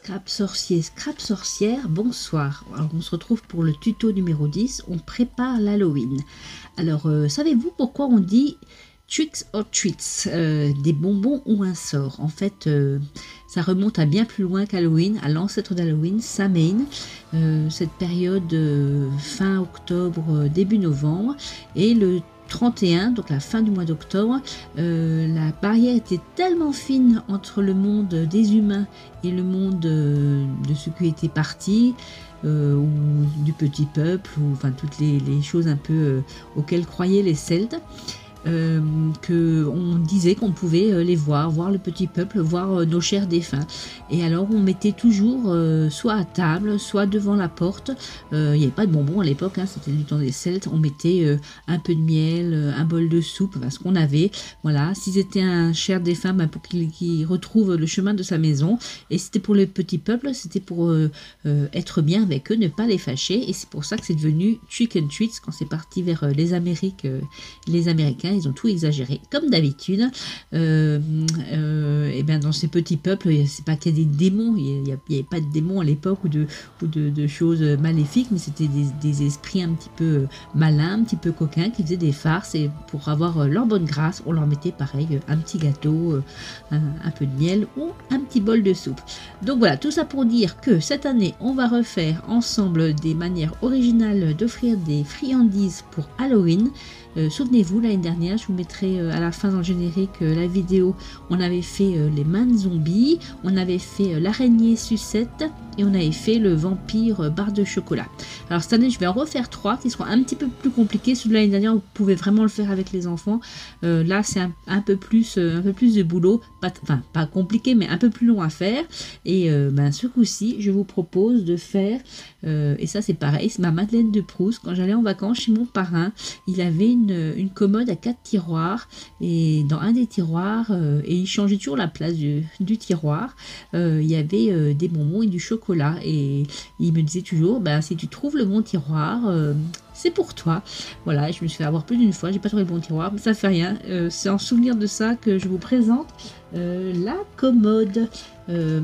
Scrap sorcier, Scrap sorcière, bonsoir. Alors on se retrouve pour le tuto numéro 10, on prépare l'Halloween. Alors savez-vous pourquoi on dit tricks or treats, des bonbons ou un sort? En fait, ça remonte à bien plus loin qu'Halloween, à l'ancêtre d'Halloween, Samhain, cette période fin octobre, début novembre, et le 31, donc la fin du mois d'octobre, la barrière était tellement fine entre le monde des humains et le monde de ceux qui étaient partis, ou du petit peuple, ou enfin toutes les choses un peu auxquelles croyaient les Celtes, qu'on disait qu'on pouvait les voir le petit peuple, voir nos chers défunts. Et alors on mettait toujours soit à table, soit devant la porte. Il n'y avait pas de bonbons à l'époque, hein, c'était du temps des Celtes. On mettait un peu de miel, un bol de soupe, enfin, ce qu'on avait. Voilà, si c'était un cher défunt, ben, pour qu'il retrouve le chemin de sa maison. Et c'était pour le petit peuple, c'était pour être bien avec eux, ne pas les fâcher. Et c'est pour ça que c'est devenu trick and treats quand c'est parti vers les Amériques, les Américains. Ils ont tout exagéré, comme d'habitude. Et bien dans ces petits peuples, c'est pas qu'il y a des démons, il n'y avait pas de démons à l'époque ou de choses maléfiques, mais c'était des esprits un petit peu malins, un petit peu coquins, qui faisaient des farces, et pour avoir leur bonne grâce, on leur mettait pareil un petit gâteau, un peu de miel ou un petit bol de soupe. Donc voilà, tout ça pour dire que cette année, on va refaire ensemble des manières originales d'offrir des friandises pour Halloween. Souvenez-vous, l'année dernière, je vous mettrai à la fin dans le générique la vidéo, on avait fait les mains de zombies, on avait fait l'araignée sucette et on avait fait le vampire barre de chocolat. Alors cette année, je vais en refaire 3 qui seront un petit peu plus compliqués. Celui de l'année dernière, vous pouvez vraiment le faire avec les enfants. Là, c'est un peu plus de boulot, pas compliqué, mais un peu plus long à faire. Et ce coup-ci, je vous propose de faire, et ça c'est pareil, c'est ma Madeleine de Proust. Quand j'allais en vacances chez mon parrain, il avait une commode à 4 tiroirs, et dans un des tiroirs, et il changeait toujours la place du tiroir, il y avait des bonbons et du chocolat, et il me disait toujours, si tu trouves le bon tiroir, c'est pour toi. Voilà, je me suis fait avoir plus d'une fois, j'ai pas trouvé le bon tiroir, mais ça fait rien, c'est en souvenir de ça que je vous présente la commode, la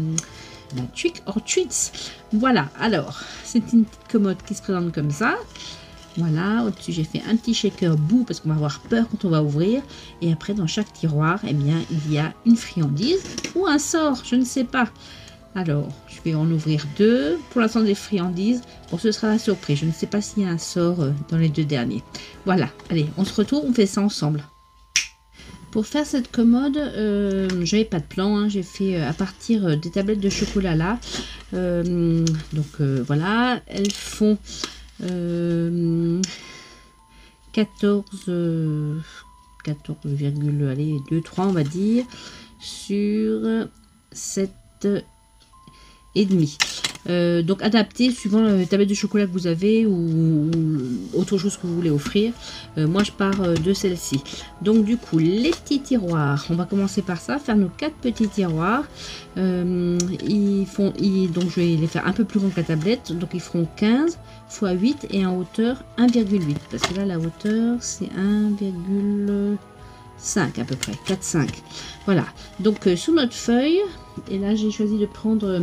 trick or treats. Voilà, alors c'est une petite commode qui se présente comme ça. Voilà, au-dessus j'ai fait un petit shaker bout parce qu'on va avoir peur quand on va ouvrir. Et après dans chaque tiroir, eh bien, il y a une friandise ou un sort, je ne sais pas. Alors, je vais en ouvrir 2. Pour l'instant des friandises. Bon, ce sera la surprise. Je ne sais pas s'il y a un sort dans les 2 derniers. Voilà, allez, on se retrouve, on fait ça ensemble. Pour faire cette commode, j'avais pas de plan, hein, j'ai fait à partir des tablettes de chocolat là. Voilà, elles font 14,23 on va dire, sur 7 et demi. Donc adapté suivant la tablette de chocolat que vous avez ou autre chose que vous voulez offrir. Moi je pars de celle-ci. Donc du coup les petits tiroirs, on va commencer par ça, faire nos 4 petits tiroirs. Donc je vais les faire un peu plus grands que la tablette, donc ils feront 15 x 8 et en hauteur 1,8 parce que là la hauteur c'est 1,5 à peu près, 4,5. Voilà, donc sous notre feuille, et là j'ai choisi de prendre,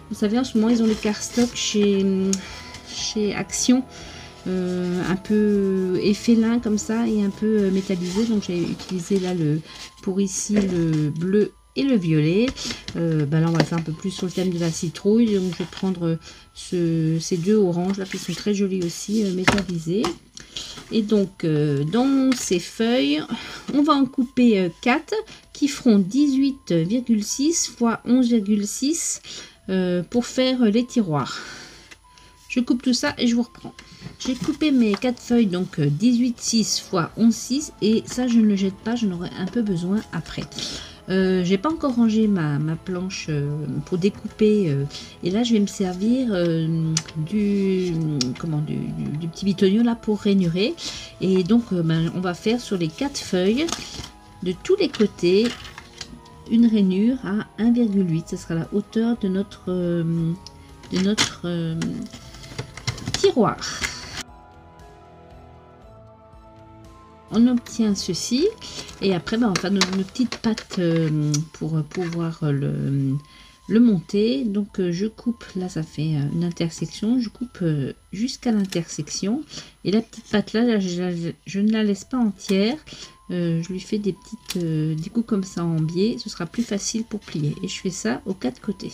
vous savez en ce moment ils ont les cardstock chez Action, un peu effélin comme ça et un peu métallisé, donc j'ai utilisé là pour ici le bleu et le violet. Là on va faire un peu plus sur le thème de la citrouille, donc je vais prendre ces 2 oranges là qui sont très jolis aussi, métallisés. Et donc dans ces feuilles on va en couper 4 qui feront 18,6 x 11,6 pour faire les tiroirs. Je coupe tout ça et je vous reprends. J'ai coupé mes 4 feuilles, donc 18,6 x 11,6, et ça je ne le jette pas, j'en aurai un peu besoin après. J'ai pas encore rangé ma planche pour découper, et là je vais me servir du petit bitonio là pour rainurer. Et donc on va faire sur les 4 feuilles de tous les côtés une rainure à 1,8, ce sera la hauteur de notre tiroir. On obtient ceci, et après on va faire nos petites pattes pour pouvoir le monter. Donc je coupe, là ça fait une intersection, je coupe jusqu'à l'intersection, et la petite patte là, je ne la laisse pas entière. Je lui fais des petites des coups comme ça en biais, ce sera plus facile pour plier, et je fais ça aux 4 côtés.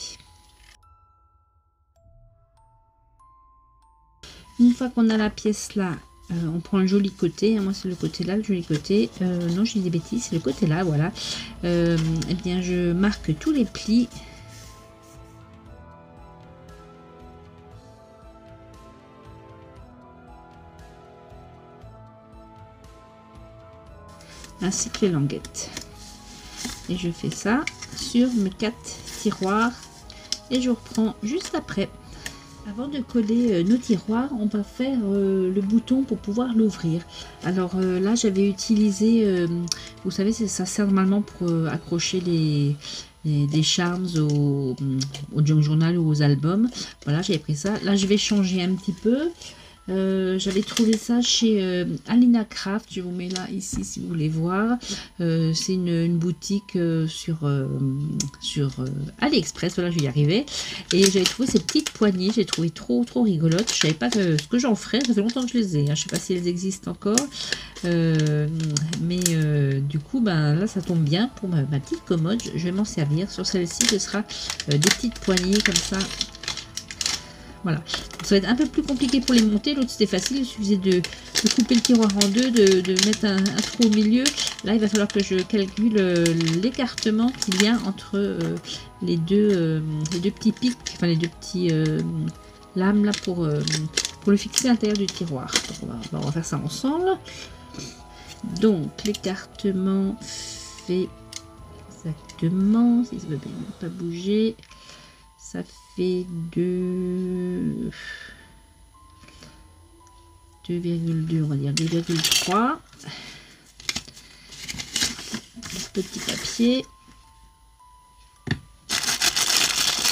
Une fois qu'on a la pièce là, on prend le joli côté, hein, moi c'est le côté là, le joli côté, non je dis des bêtises, c'est le côté là, voilà. Et bien je marque tous les plis. Ainsi que les languettes. Et je fais ça sur mes 4 tiroirs, et je reprends juste après. Avant de coller nos tiroirs, on va faire le bouton pour pouvoir l'ouvrir. Alors là, j'avais utilisé, vous savez, ça sert normalement pour accrocher des charms au junk journal ou aux albums. Voilà, j'avais pris ça. Là, je vais changer un petit peu. J'avais trouvé ça chez Alina Craft, je vous mets là ici si vous voulez voir. C'est une boutique sur AliExpress, voilà, je vais y arriver. Et j'avais trouvé ces petites poignées, j'ai trouvé trop rigolotes. Je savais pas ce que j'en ferais, ça fait longtemps que je les ai, hein. Je sais pas si elles existent encore, mais du coup ben là ça tombe bien pour ma petite commode. Je vais m'en servir. Sur celle-ci ce sera des petites poignées comme ça. Voilà, ça va être un peu plus compliqué pour les monter. L'autre c'était facile, il suffisait de couper le tiroir en deux, de mettre un trou au milieu. Là il va falloir que je calcule l'écartement qu'il y a entre les deux petits pics, enfin les deux petits lames là pour le fixer à l'intérieur du tiroir. Donc on va faire ça ensemble. Donc l'écartement fait exactement, si ça ne veut pas bouger, ça fait 2,2, on va dire 2,3. Petit papier.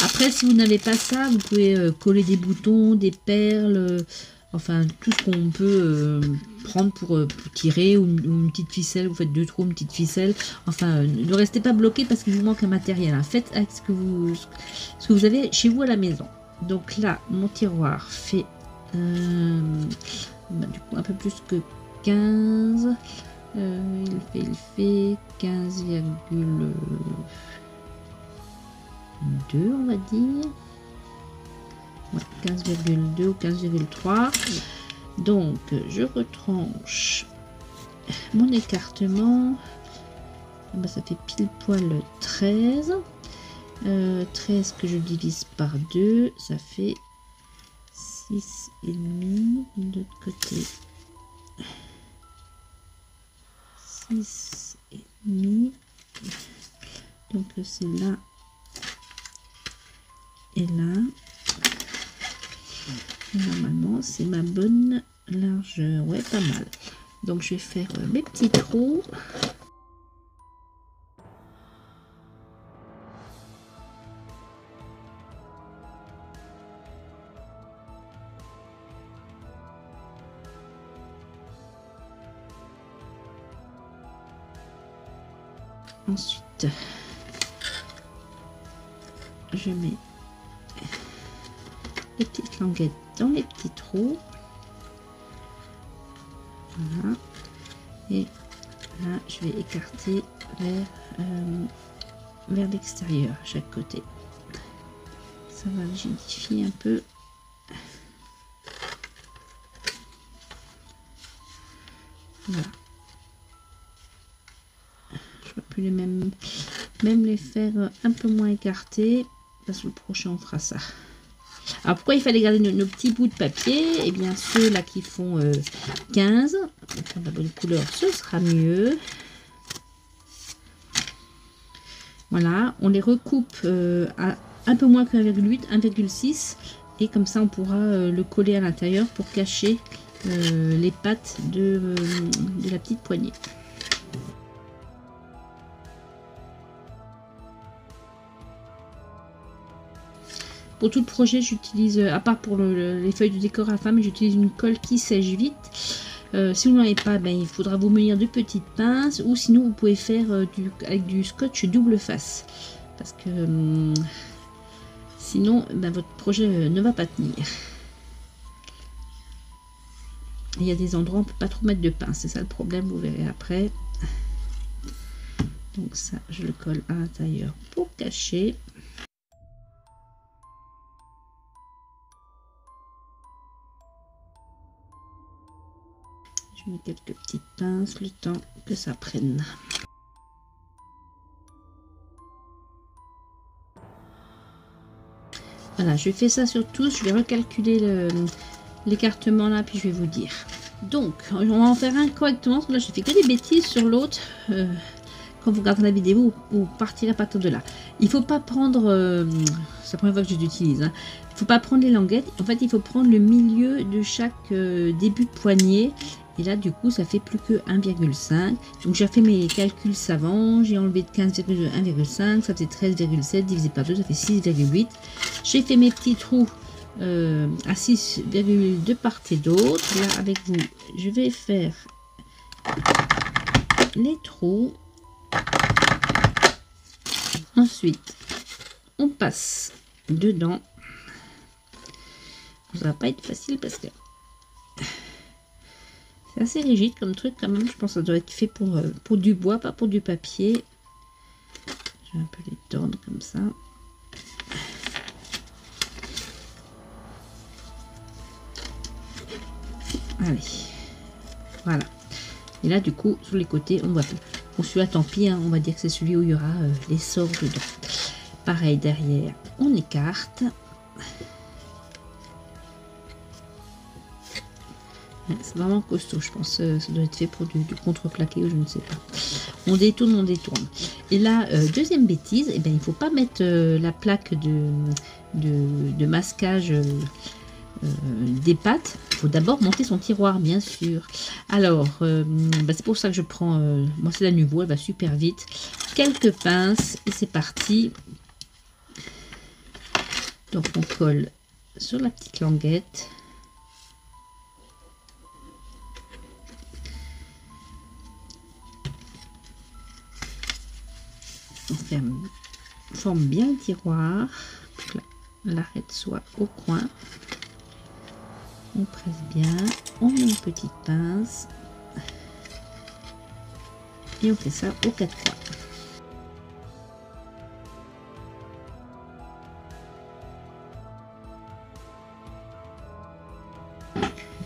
Après, si vous n'avez pas ça, vous pouvez coller des boutons, des perles, enfin tout ce qu'on peut prendre pour tirer, ou une petite ficelle. Vous faites 2 trous, une petite ficelle. Enfin, ne restez pas bloqué parce qu'il vous manque un matériel, hein. Faites avec ce que vous avez chez vous à la maison. Donc là, mon tiroir fait du coup un peu plus que 15. Il fait 15,2, on va dire. Ouais, 15,2 ou 15,3. Donc je retranche mon écartement. Ben, ça fait pile poil 13. 13 que je divise par 2, ça fait 6,5 de l'autre côté. 6,5. Donc c'est là et là. Normalement c'est ma bonne largeur, ouais, pas mal. Donc je vais faire mes petits trous. Ensuite, je mets les petites languettes dans les petits trous. Voilà. Et là, je vais écarter vers l'extérieur à chaque côté. Ça va rigidifier un peu. Voilà. Plus les mêmes les faire un peu moins écartés, parce que le prochain on fera ça. Alors pourquoi il fallait garder nos petits bouts de papier? Et bien ceux là qui font 15, la bonne couleur, ce sera mieux. Voilà, on les recoupe à un peu moins que 1,8, 1,6, et comme ça on pourra le coller à l'intérieur pour cacher les pattes de la petite poignée. Pour tout le projet, j'utilise, à part pour les feuilles de décor à femme, j'utilise une colle qui sèche vite. Si vous n'en avez pas, ben, il faudra vous munir de petites pinces, ou sinon vous pouvez faire avec du scotch double face. Parce que Sinon, ben, votre projet ne va pas tenir. Il y a des endroits où on ne peut pas trop mettre de pince. C'est ça le problème, vous verrez après. Donc ça, je le colle à l'intérieur pour cacher. Je mets quelques petites pinces le temps que ça prenne. Voilà, je fais ça sur tous. Je vais recalculer l'écartement là, puis je vais vous dire. Donc, on va en faire un correctement. Là, j'ai fait que des bêtises sur l'autre. Quand vous regardez la vidéo, vous partirez à partir de là. Il ne faut pas prendre... c'est la première fois que je l'utilise. Hein. Il ne faut pas prendre les languettes. En fait, il faut prendre le milieu de chaque début de poignée. Et là, du coup, ça fait plus que 1,5. Donc, j'ai fait mes calculs savants. J'ai enlevé de 15,2, 1,5. Ça fait 13,7 divisé par 2, ça fait 6,8. J'ai fait mes petits trous à 6,2 de part et d'autre. Là, avec vous, je vais faire les trous. Ensuite, on passe dedans. Ça va pas être facile parce que c'est assez rigide comme truc quand même. Je pense que ça doit être fait pour du bois, pas pour du papier. Je vais un peu les tordre comme ça. Allez, voilà. Et là, du coup, sur les côtés, on voit plus. Bon, celui-là, tant pis, hein, on va dire que c'est celui où il y aura les sorts dedans. Pareil, derrière, on écarte. C'est vraiment costaud, je pense. Ça doit être fait pour du contreplaqué ou je ne sais pas. On détourne, on détourne. Et là, deuxième bêtise, eh bien, il ne faut pas mettre la plaque de masquage des pâtes. Il faut d'abord monter son tiroir, bien sûr. Alors, bah, c'est pour ça que je prends... moi, c'est la Nuvo, elle va super vite. Quelques pinces et c'est parti. Donc, on colle sur la petite languette. On forme bien le tiroir pour que l'arête soit au coin. On presse bien, on met une petite pince et on fait ça aux 4 coins.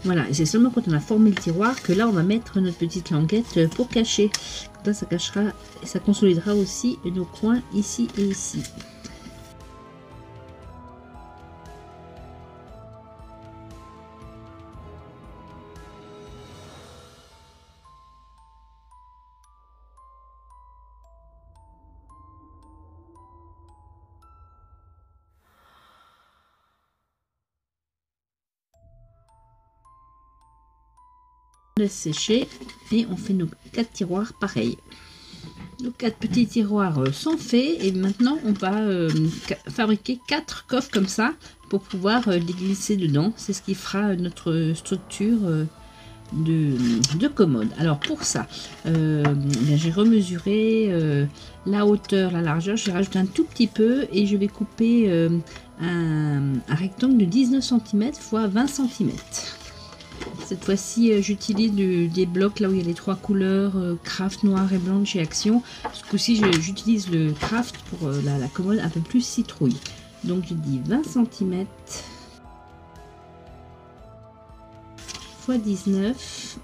Voilà, et c'est seulement quand on a formé le tiroir que là on va mettre notre petite languette pour cacher. Comme ça, ça cachera et ça consolidera aussi nos coins ici et ici. On laisse sécher et on fait nos 4 tiroirs pareil. Nos 4 petits tiroirs sont faits et maintenant on va fabriquer 4 coffres comme ça pour pouvoir les glisser dedans. C'est ce qui fera notre structure de commode. Alors pour ça, j'ai remesuré la hauteur, la largeur. Je vais rajouter un tout petit peu et je vais couper un rectangle de 19 cm x 20 cm. Cette fois-ci, j'utilise des blocs là où il y a les 3 couleurs, craft noir et blanc de chez Action. Ce coup-ci, j'utilise le craft pour la commode un peu plus citrouille. Donc, je dis 20 cm x 19.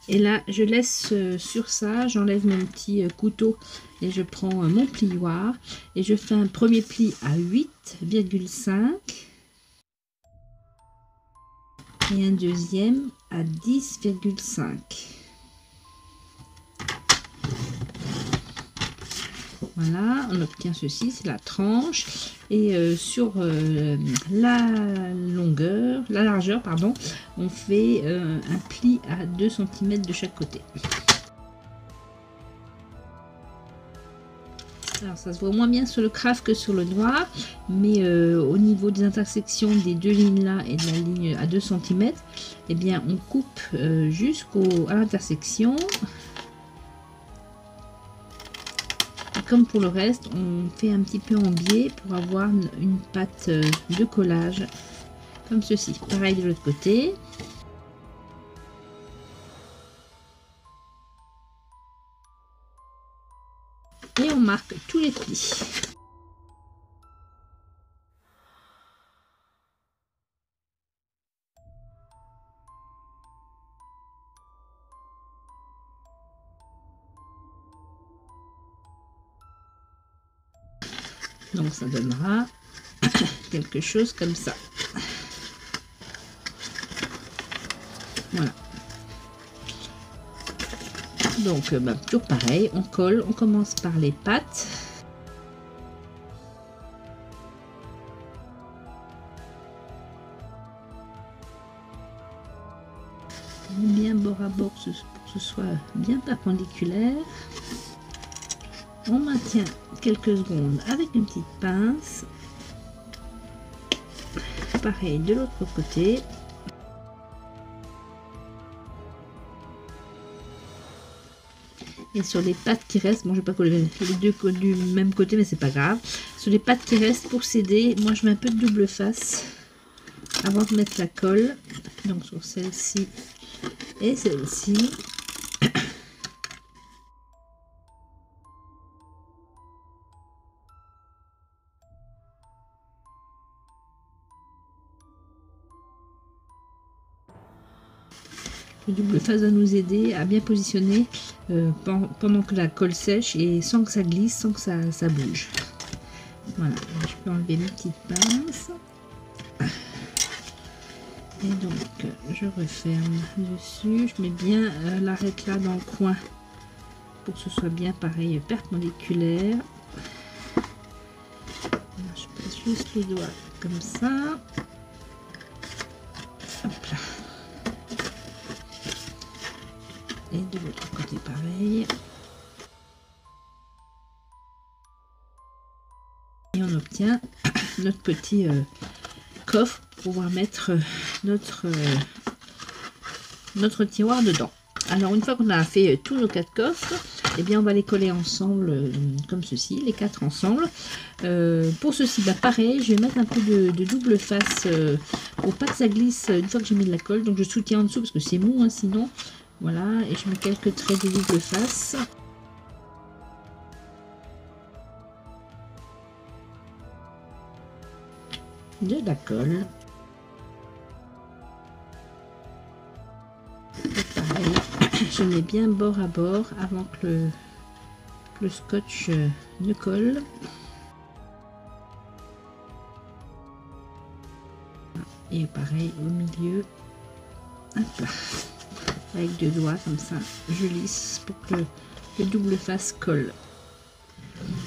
Et là, je laisse sur ça, j'enlève mon petit couteau et je prends mon plioir. Et je fais un premier pli à 8,5. Et un deuxième à 10,5. Voilà, on obtient ceci, c'est la tranche. Et sur la largeur, pardon, on fait un pli à 2 cm de chaque côté. Alors ça se voit moins bien sur le craft que sur le noir, mais au niveau des intersections des deux lignes là et de la ligne à 2 cm, eh bien on coupe jusqu'à l'intersection. comme pour le reste, on fait un petit peu en biais pour avoir une pâte de collage comme ceci. Pareil de l'autre côté. Et on marque tous les plis. Donc ça donnera quelque chose comme ça. Voilà. Donc toujours pareil, on colle, on commence par les pattes. Bien bord à bord pour que ce soit bien perpendiculaire. On maintient quelques secondes avec une petite pince. Pareil de l'autre côté. Et sur les pattes qui restent, bon je vais pas coller les deux du même côté mais c'est pas grave. Sur les pattes qui restent pour s'aider, moi je mets un peu de double face avant de mettre la colle. Donc sur celle-ci et celle-ci. Le double face va nous aider à bien positionner pendant que la colle sèche et sans que ça glisse, sans que ça bouge. Voilà, je peux enlever mes petites pinces. Et donc, je referme dessus. Je mets bien l'arête là dans le coin pour que ce soit bien pareil, perpendiculaire. Là, je passe juste les doigts comme ça. Hop là. Et de l'autre côté pareil. Et on obtient notre petit coffre pour pouvoir mettre notre tiroir dedans. Alors une fois qu'on a fait tous nos 4 coffres, eh bien on va les coller ensemble comme ceci, les 4 ensemble. Pour ceci, pareil, je vais mettre un peu de double face pour pas que ça glisse une fois que j'ai mis de la colle. Donc je soutiens en dessous parce que c'est mou hein, sinon. Voilà, et je mets quelques traits de double face. De la colle. Et pareil, je mets bien bord à bord avant que le scotch ne colle. Et pareil au milieu. Hop là. Avec 2 doigts comme ça, je lisse pour que le double face colle.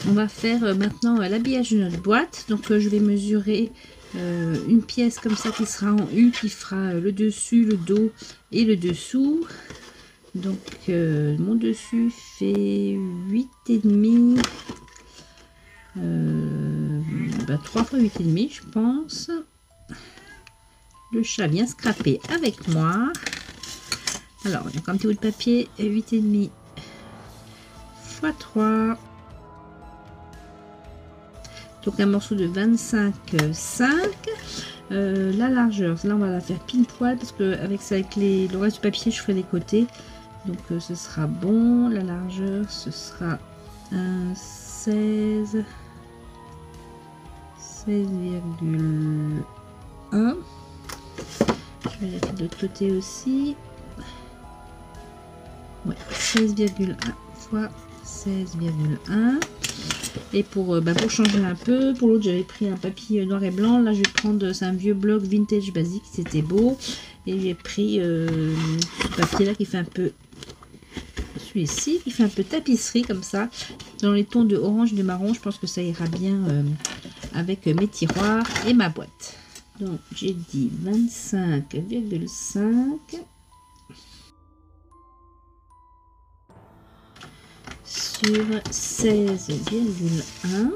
On va faire maintenant l'habillage de notre boîte. Donc je vais mesurer une pièce comme ça qui sera en U, qui fera le dessus, le dos et le dessous. Donc mon dessus fait 8,5, 3 fois 8,5 je pense. Le chat vient scraper avec moi. Alors, donc un petit bout de papier, 8,5 x 3. Donc un morceau de 25,5. La largeur, là on va la faire pile poil parce que avec le reste du papier, je ferai les côtés. Donc ce sera bon. La largeur, ce sera un 16,1. Je vais la faire de l'autre côté aussi. Ouais, 16,1 fois 16,1. Et pour changer un peu, pour l'autre j'avais pris un papier noir et blanc. Là je vais prendre, c'est un vieux bloc vintage basique, c'était beau. Et j'ai pris ce papier là qui fait un peu, celui-ci qui fait un peu tapisserie comme ça. Dans les tons de orange et de marron, je pense que ça ira bien avec mes tiroirs et ma boîte. Donc j'ai dit 25,5. Sur 16,1.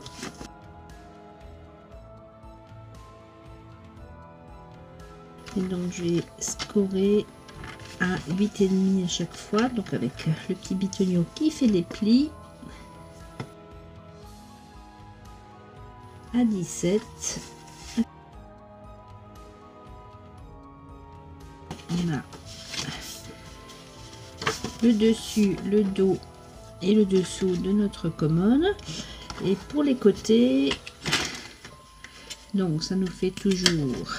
Et donc je vais scorer à 8,5 à chaque fois, donc avec le petit bitonio qui fait les plis. à 17. On a le dessus, le dos et le dessous de notre commode. Et pour les côtés, donc ça nous fait toujours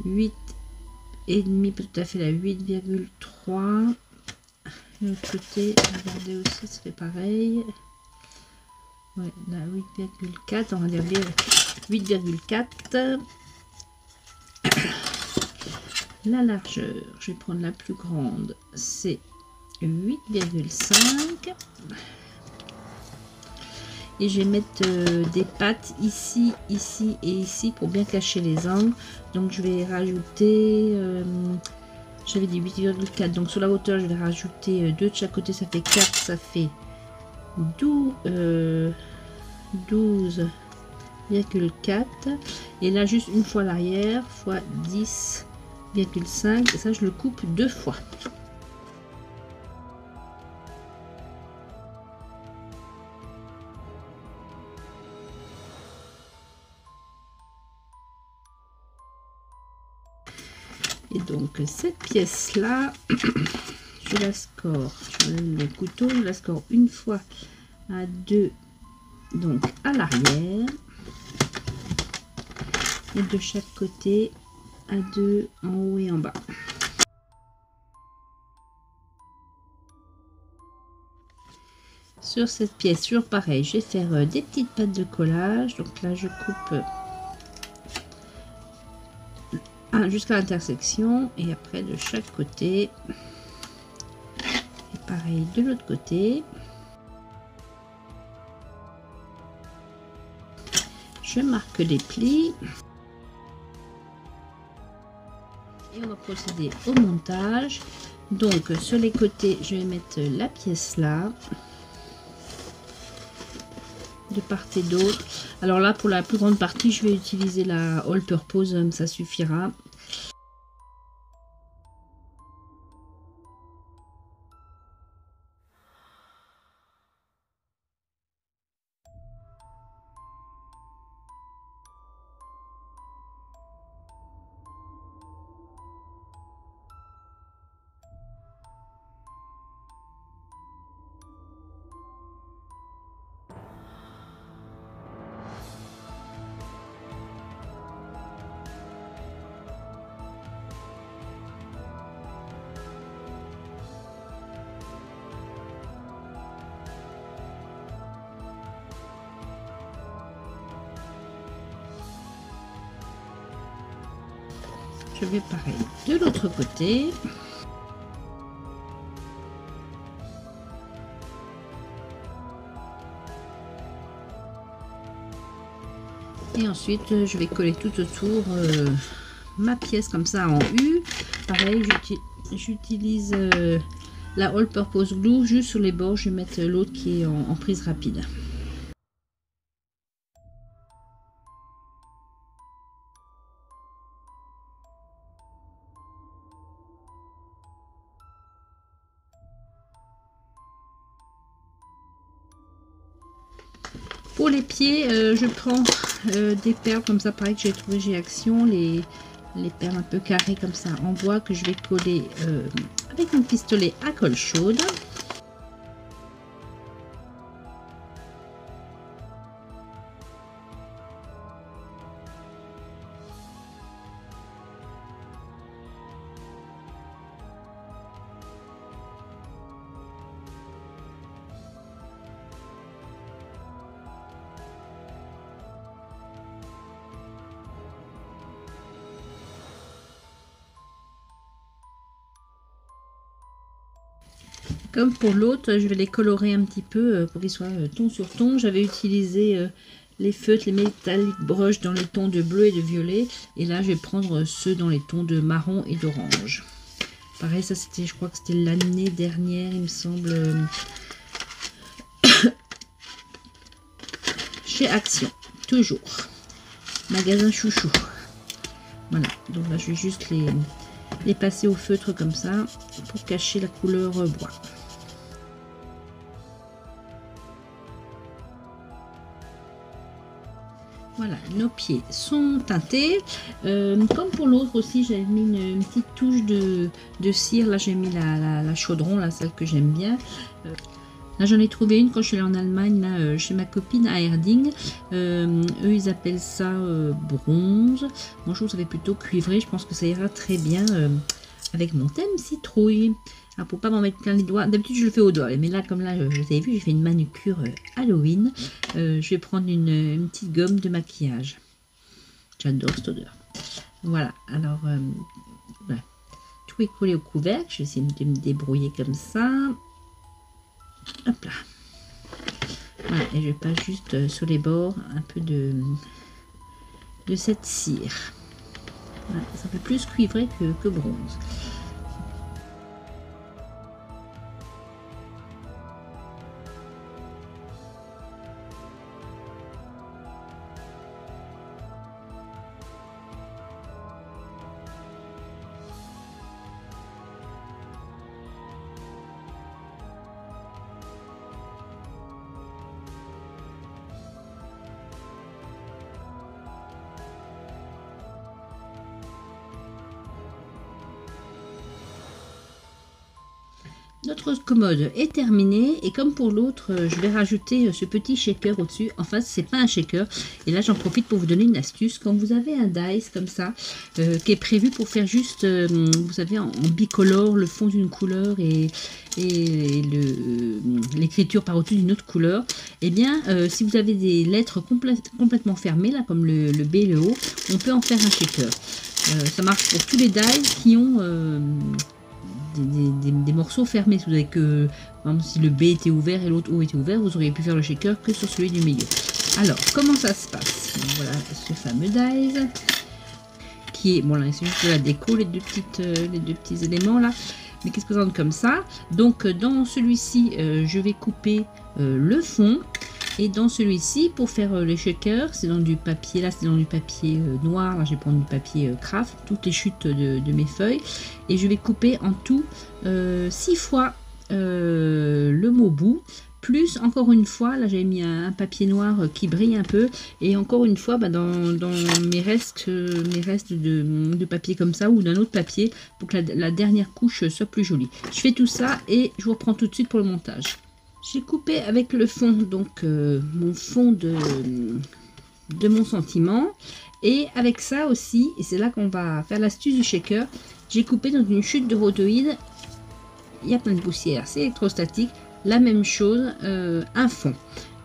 8 et demi, tout à fait la 8,3. L'autre côté, regardez aussi, ça fait pareil. Ouais, la 8,4, on va dire 8,4. La largeur, je vais prendre la plus grande, c'est 8,5. Et je vais mettre des pattes ici, ici et ici pour bien cacher les angles. Donc je vais rajouter, j'avais dit 8,4. Donc sur la hauteur, je vais rajouter 2 de chaque côté, ça fait 4, ça fait 12,4. Et là, juste une fois l'arrière, fois 10,5. Et ça, je le coupe 2 fois. Et donc cette pièce là, je la score, je lève le couteau, je la score une fois à 2, donc à l'arrière, et de chaque côté à 2 en haut et en bas. Sur cette pièce, toujours pareil, je vais faire des petites pattes de collage. Donc là je coupe jusqu'à l'intersection et après de chaque côté, et pareil de l'autre côté. Je marque les plis et on va procéder au montage. Donc sur les côtés, je vais mettre la pièce là, de part et d'autre. Alors là, pour la plus grande partie, je vais utiliser la All Purpose, ça suffira. Je vais pareil de l'autre côté. Et ensuite, je vais coller tout autour ma pièce comme ça en U. Pareil, j'utilise la All Purpose Glue. Juste sur les bords, je vais mettre l'autre qui est en prise rapide. Pour les pieds, je prends des perles comme ça, pareil que j'ai trouvé chez Action, les perles un peu carrées comme ça en bois que je vais coller avec un pistolet à colle chaude. Comme pour l'autre, je vais les colorer un petit peu pour qu'ils soient ton sur ton. J'avais utilisé les feutres, les Metallic Brush dans les tons de bleu et de violet. Et là, je vais prendre ceux dans les tons de marron et d'orange. Pareil, ça c'était, je crois que c'était l'année dernière, il me semble, chez Action. Toujours. Magasin chouchou. Voilà, donc là, je vais juste les passer au feutre comme ça pour cacher la couleur bois. Voilà, nos pieds sont teintés. Comme pour l'autre aussi, j'avais mis une petite touche de cire. Là, j'ai mis la chaudron, là, celle que j'aime bien. Là, j'en ai trouvé une quand je suis allée en Allemagne, là, chez ma copine à Erding. Eux, ils appellent ça bronze. Moi, je trouve que ça fait plutôt cuivré. Je pense que ça ira très bien avec mon thème citrouille. Alors, pour pas m'en mettre plein les doigts, d'habitude je le fais au doigt, mais là, comme là, vous avez vu, j'ai fait une manucure Halloween. Je vais prendre une petite gomme de maquillage. J'adore cette odeur. Voilà, alors, voilà. Tout est collé au couvercle. Je vais essayer de me débrouiller comme ça. Hop là. Voilà, et je passe juste sur les bords un peu de cette cire. Voilà, ça fait plus cuivré que bronze. Notre commode est terminée et comme pour l'autre, je vais rajouter ce petit shaker au-dessus. Enfin, c'est pas un shaker. Et là, j'en profite pour vous donner une astuce. Quand vous avez un dice comme ça, qui est prévu pour faire juste, vous savez, en bicolore, le fond d'une couleur et l'écriture par au-dessus d'une autre couleur, eh bien, si vous avez des lettres complètement fermées, là, comme le B et le O, on peut en faire un shaker. Ça marche pour tous les dice qui ont... des morceaux fermés. Si vous avez que, par exemple, si le B était ouvert et l'autre O était ouvert, vous auriez pu faire le shaker que sur celui du milieu. Alors, comment ça se passe? Voilà ce fameux dies qui est, bon là c'est juste de la déco, les deux petits éléments là, mais qu'est-ce que ça donne comme ça? Donc dans celui-ci, je vais couper le fond. Et dans celui-ci, pour faire les shakers, c'est dans du papier, là c'est dans du papier noir, là je vais prendre du papier craft, toutes les chutes de mes feuilles. Et je vais couper en tout 6 fois le mot bout, plus encore une fois, là j'ai mis un papier noir qui brille un peu, et encore une fois dans mes restes de papier comme ça, ou d'un autre papier, pour que la dernière couche soit plus jolie. Je fais tout ça et je vous reprends tout de suite pour le montage. J'ai coupé avec le fond, donc mon fond de mon sentiment. Et avec ça aussi, et c'est là qu'on va faire l'astuce du shaker, j'ai coupé dans une chute de rhodoïde. Il y a plein de poussière, c'est électrostatique. La même chose, un fond.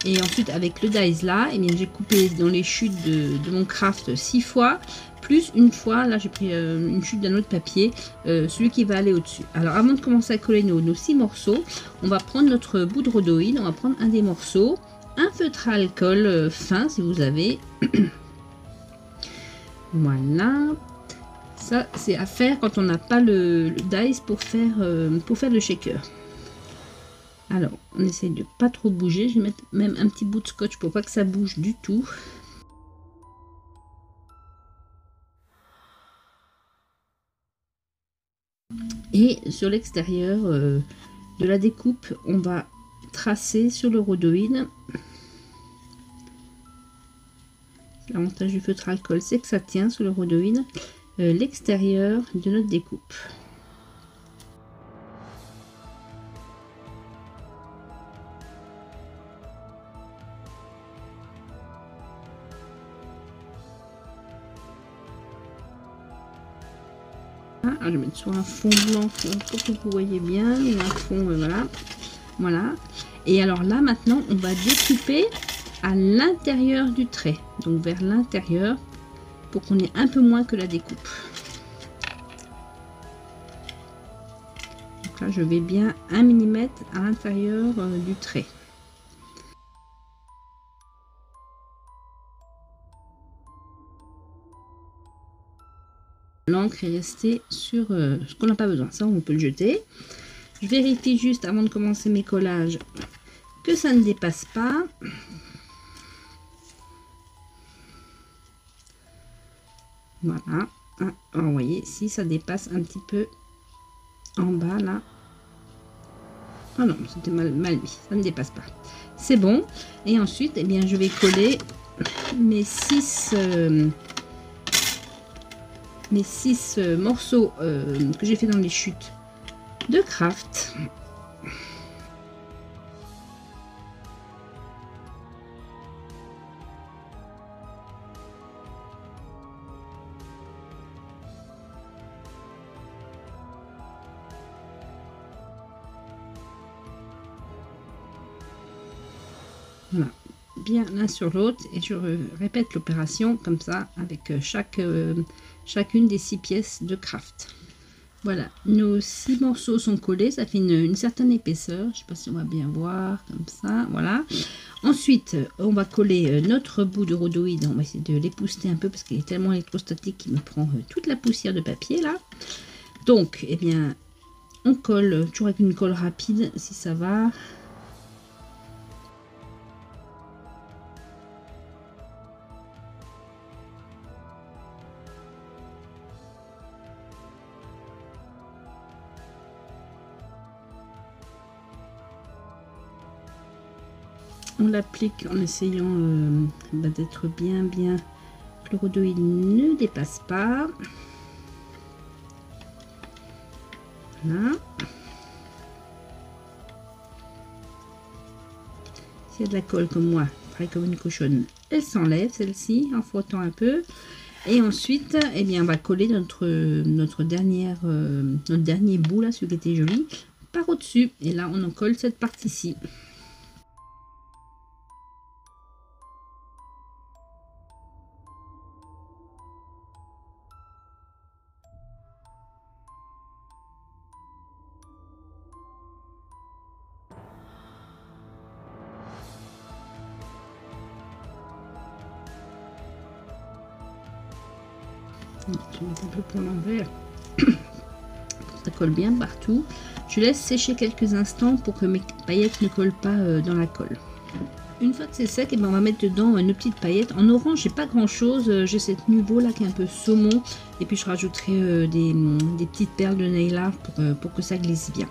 Et ensuite avec le dies là, eh bien j'ai coupé dans les chutes de mon craft 6 fois. Plus une fois, là j'ai pris une chute d'un autre papier, celui qui va aller au-dessus. Alors avant de commencer à coller nos 6 morceaux, on va prendre notre bout de rhodoïde, on va prendre un des morceaux, un feutre à alcool fin si vous avez. Voilà. Ça c'est à faire quand on n'a pas le dies pour faire le shaker. Alors on essaye de pas trop bouger, je vais mettre même un petit bout de scotch pour pas que ça bouge du tout. Et sur l'extérieur de la découpe, on va tracer sur le rhodoïde. L'avantage du feutre alcool, c'est que ça tient sur le rhodoïde l'extérieur de notre découpe. Alors, je vais mettre sur un fond blanc pour que vous voyez bien, un fond voilà. Et alors là maintenant on va découper à l'intérieur du trait, donc vers l'intérieur, pour qu'on ait un peu moins que la découpe. Donc là je vais bien 1 mm à l'intérieur du trait. L'encre est restée sur ce qu'on n'a pas besoin, ça on peut le jeter. Je vérifie juste avant de commencer mes collages que ça ne dépasse pas. Voilà. Ah, vous voyez, si ça dépasse un petit peu en bas là. Ah non, c'était mal mis, ça ne dépasse pas. C'est bon. Et ensuite, eh bien, je vais coller mes 6 morceaux que j'ai fait dans les chutes de craft. Voilà, bien l'un sur l'autre, et je répète l'opération comme ça avec chacune des 6 pièces de craft. Voilà, nos 6 morceaux sont collés, ça fait une certaine épaisseur, je ne sais pas si on va bien voir, comme ça, voilà. Ensuite, on va coller notre bout de rhodoïde, on va essayer de l'épousseter un peu parce qu'il est tellement électrostatique qu'il me prend toute la poussière de papier là. Donc, eh bien, on colle toujours avec une colle rapide si ça va. On l'applique en essayant d'être bien, que le rhodoïde ne dépasse pas. Voilà. S'il y a de la colle comme moi, pareil comme une cochonne, elle s'enlève celle-ci en frottant un peu. Et ensuite, eh bien, on va coller notre dernier bout là, celui qui était joli, par au-dessus. Et là, on en colle cette partie-ci. Je vais mettre un peu pour l'envers. Ça colle bien partout. Je laisse sécher quelques instants pour que mes paillettes ne collent pas dans la colle. Une fois que c'est sec, et ben on va mettre dedans nos petites paillettes. En orange, j'ai pas grand chose. J'ai cette Nuvo là qui est un peu saumon. Et puis je rajouterai des petites perles de nail art pour que ça glisse bien.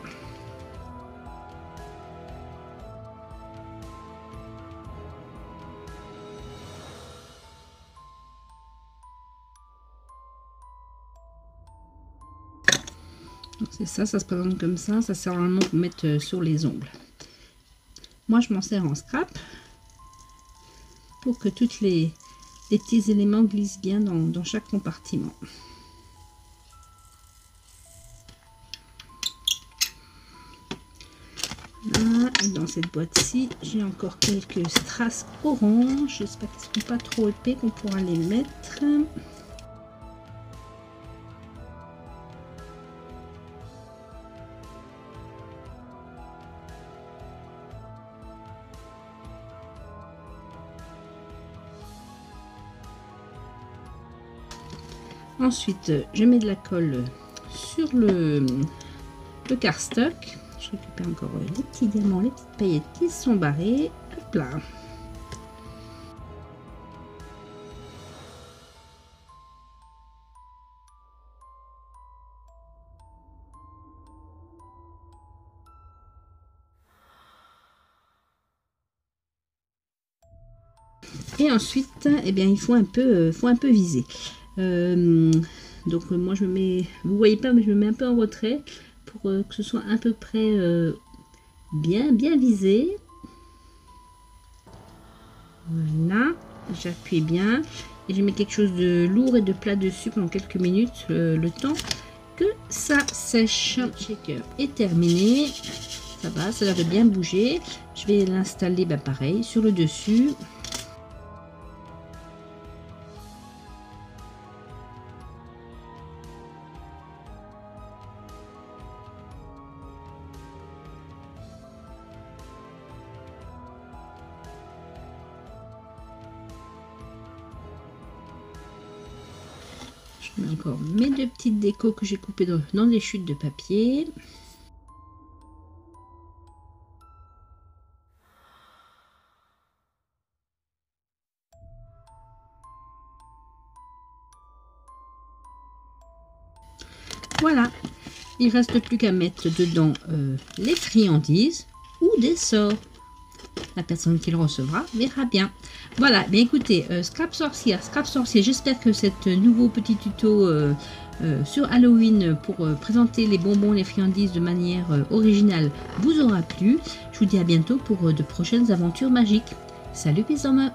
C'est ça, ça se présente comme ça. Ça sert vraiment pour mettre sur les ongles. Moi, je m'en sers en scrap pour que tous les petits éléments glissent bien dans chaque compartiment. Voilà, et dans cette boîte-ci, j'ai encore quelques strass orange. J'espère qu'ils ne sont pas trop épais, qu'on pourra les mettre. Ensuite, je mets de la colle sur le cardstock. Je récupère encore les petits diamants, les petites paillettes qui sont barrées. Hop là. Et ensuite, eh bien, il faut un peu viser. Donc moi je me mets, vous voyez pas, mais je me mets un peu en retrait pour que ce soit à peu près bien visé. Voilà, j'appuie bien et je mets quelque chose de lourd et de plat dessus pendant quelques minutes, le temps que ça sèche. Le shaker est terminé, ça va, ça a l'air de bien bouger. Je vais l'installer pareil sur le dessus. Je mets encore mes 2 petites décos que j'ai coupées dans des chutes de papier. Voilà, il ne reste plus qu'à mettre dedans les friandises ou des sorts. La personne qui le recevra verra bien. Voilà, bien écoutez, Scrap Sorcier, j'espère que cet nouveau petit tuto sur Halloween pour présenter les bonbons, les friandises de manière originale vous aura plu. Je vous dis à bientôt pour de prochaines aventures magiques. Salut les hommes!